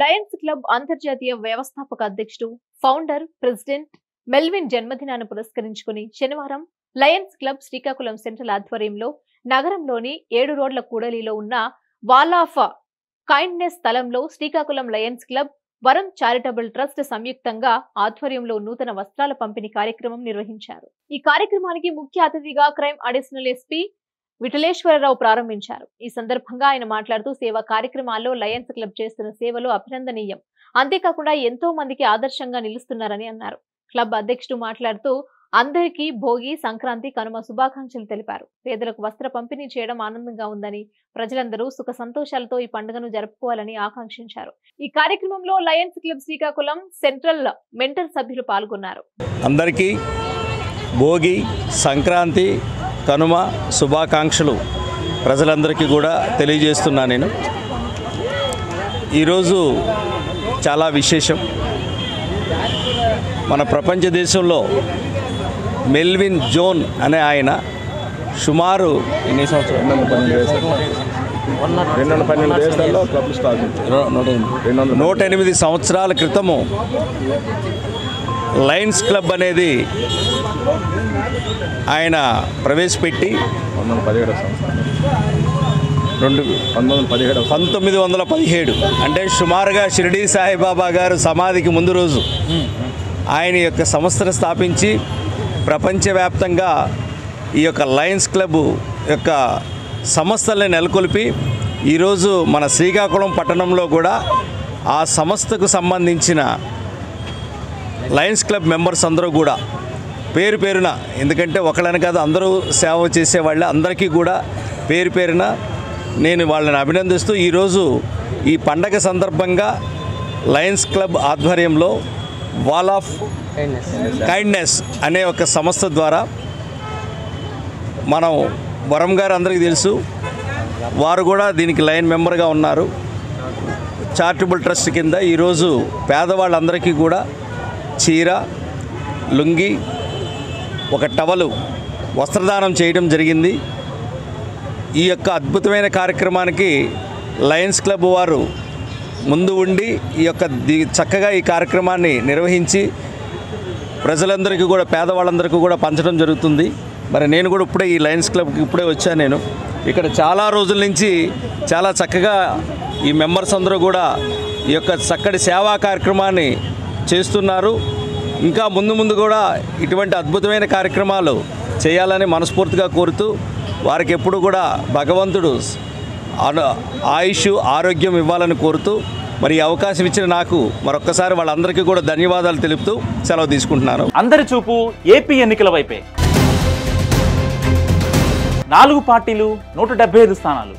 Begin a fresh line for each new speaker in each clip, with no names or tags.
Lions club అంతర్జాతీయ వ్యవస్థాపక అధ్యక్షుడు, ఫౌండర్, ప్రెసిడెంట్ మెల్విన్ జన్మదినాన్ని పురస్కరించుకుని శనివారం లయన్స్ క్లబ్ శ్రీకాకుళం సెంట్రల్ ఆధ్వర్యంలో నగరంలోని 7 రోడ్ల కూడలిలో ఉన్న వాల్ ఆఫ్ కైండ్నెస్ స్థలంలో శ్రీకాకుళం లయన్స్ క్లబ్, వరం చారిటబుల్ ట్రస్ట్ సంయుక్తంగా ఆధ్వర్యంలో నూతన వస్త్రాల పంపిణీ కార్యక్రమం నిర్వహించారు. ఈ కార్యక్రమానికి ముఖ్య అతిథిగా క్రైమ్ అడిషనల్ ఎస్పీ విఠలేశ్వరరావు ప్రారంభించారు. ఈ సందర్భంగా ఆయన మాట్లాడుతూ సేవా కార్యక్రమాల్లో లయన్స్ క్లబ్ చేస్తున్న సేవలు అభినందనీయం, అంతేకాకుండా ఎంతో మందికి ఆదర్శంగా నిలుస్తున్నారని అన్నారు. క్లబ్ అధ్యక్షుడు మాట్లాడుతూ అందరికీ భోగి, సంక్రాంతి, కనుమ శుభాకాంక్షలు తెలిపారు. పేదలకు వస్త్ర పంపిణీ చేయడం ఆనందంగా ఉందని, ప్రజలందరూ సుఖ సంతోషాలతో ఈ పండుగను జరుపుకోవాలని ఆకాంక్షించారు. ఈ కార్యక్రమంలో Lions club Srikakulam central mentor సభ్యులు పాల్గొన్నారు.
అందరికీ భోగి, సంక్రాంతి, కనుమ శుభాకాంక్షలు ప్రజలందరికీ కూడా తెలియజేస్తున్నా. నేను ఈరోజు చాలా విశేషం. మన ప్రపంచ దేశంలో మెల్విన్ జోన్ అనే ఆయన సుమారు ఎన్ని సంవత్సరాలు 108 సంవత్సరాల క్రితము లయన్స్ క్లబ్ అనేది ఆయన ప్రవేశపెట్టి 1917 అంటే సుమారుగా షిరిడీ సాయిబాబా గారు సమాధికి ముందు రోజు ఆయన యొక్క సంస్థను స్థాపించి ప్రపంచవ్యాప్తంగా ఈ యొక్క లయన్స్ క్లబ్ యొక్క సంస్థల్ని నెలకొల్పి ఈరోజు మన శ్రీకాకుళం పట్టణంలో కూడా ఆ సంస్థకు సంబంధించిన లయన్స్ క్లబ్ మెంబర్స్ అందరూ కూడా పేరు పేరున, ఎందుకంటే ఒకళ్ళని కాదు అందరూ సేవ చేసేవాళ్ళే, అందరికీ కూడా పేరు పేరున నేను వాళ్ళని అభినందిస్తూ ఈరోజు ఈ పండగ సందర్భంగా లయన్స్ క్లబ్ ఆధ్వర్యంలో వాల్ ఆఫ్ కైండ్నెస్ అనే ఒక సంస్థ ద్వారా మనం వరం గారు అందరికీ తెలుసు, వారు కూడా దీనికి లైన్ మెంబర్గా ఉన్నారు. చారిటబుల్ ట్రస్ట్ కింద ఈరోజు పేదవాళ్ళందరికీ కూడా చీర, లుంగి, ఒక టవలు వస్త్రదానం చేయడం జరిగింది. ఈ యొక్క అద్భుతమైన కార్యక్రమానికి లయన్స్ క్లబ్ వారు ముందు ఉండి ఈ యొక్క చక్కగా ఈ కార్యక్రమాన్ని నిర్వహించి ప్రజలందరికీ కూడా, పేదవాళ్ళందరికీ కూడా పంచడం జరుగుతుంది. మరి నేను కూడా ఇప్పుడే ఈ లయన్స్ క్లబ్కి ఇప్పుడే వచ్చాను. నేను ఇక్కడ చాలా రోజుల నుంచి చాలా చక్కగా ఈ మెంబర్స్ అందరూ కూడా ఈ యొక్క చక్కటి సేవా కార్యక్రమాన్ని చేస్తున్నారు. ఇంకా ముందు ముందు కూడా ఇటువంటి అద్భుతమైన కార్యక్రమాలు చేయాలని మనస్ఫూర్తిగా కోరుతూ వారికి ఎప్పుడు కూడా భగవంతుడు ఆయుష్, ఆరోగ్యం ఇవ్వాలని కోరుతూ మరి అవకాశం ఇచ్చిన నాకు మరొక్కసారి వాళ్ళందరికీ కూడా ధన్యవాదాలు తెలుపుతూ సెలవు తీసుకుంటున్నాను.
అందరి చూపు ఏపీ ఎన్నికల వైపే. 4 పార్టీలు, 175 స్థానాలు.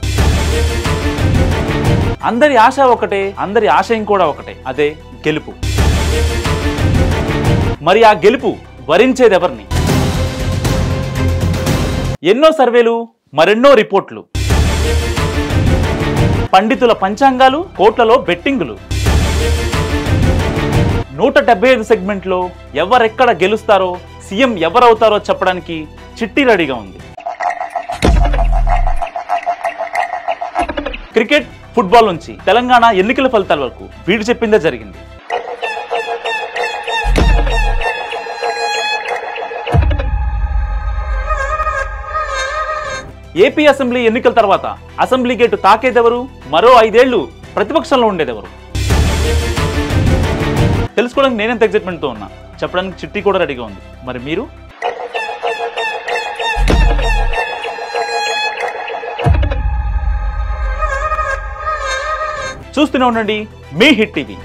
అందరి ఆశ ఒకటే, అందరి ఆశయం కూడా ఒకటే, అదే గెలుపు. మరి ఆ గెలుపు వరించేది ఎవరిని? ఎన్నో సర్వేలు, మరెన్నో రిపోర్ట్లు, పండితుల పంచాంగాలు, కోట్లలో బెట్టింగులు. 175 సెగ్మెంట్లో ఎవరెక్కడ గెలుస్తారో, సీఎం ఎవరవుతారో చెప్పడానికి చిట్టి రెడీగా ఉంది. క్రికెట్, ఫుట్బాల్ నుంచి తెలంగాణ ఎన్నికల ఫలితాల వరకు వీడు చెప్పిందే జరిగింది. ఏపీ అసెంబ్లీ ఎన్నికల తర్వాత అసెంబ్లీ గేటు తాకేదెవరు, మరో 5 ఏళ్లు ప్రతిపక్షంలో ఉండేదెవరు తెలుసుకోవడానికి నేనెంత ఎగ్జైట్మెంట్తో ఉన్నా, చెప్పడానికి చిట్టి కూడా రెడీగా ఉంది. మరి మీరు? చూస్తూనే ఉండండి మీ హిట్ టీవీ.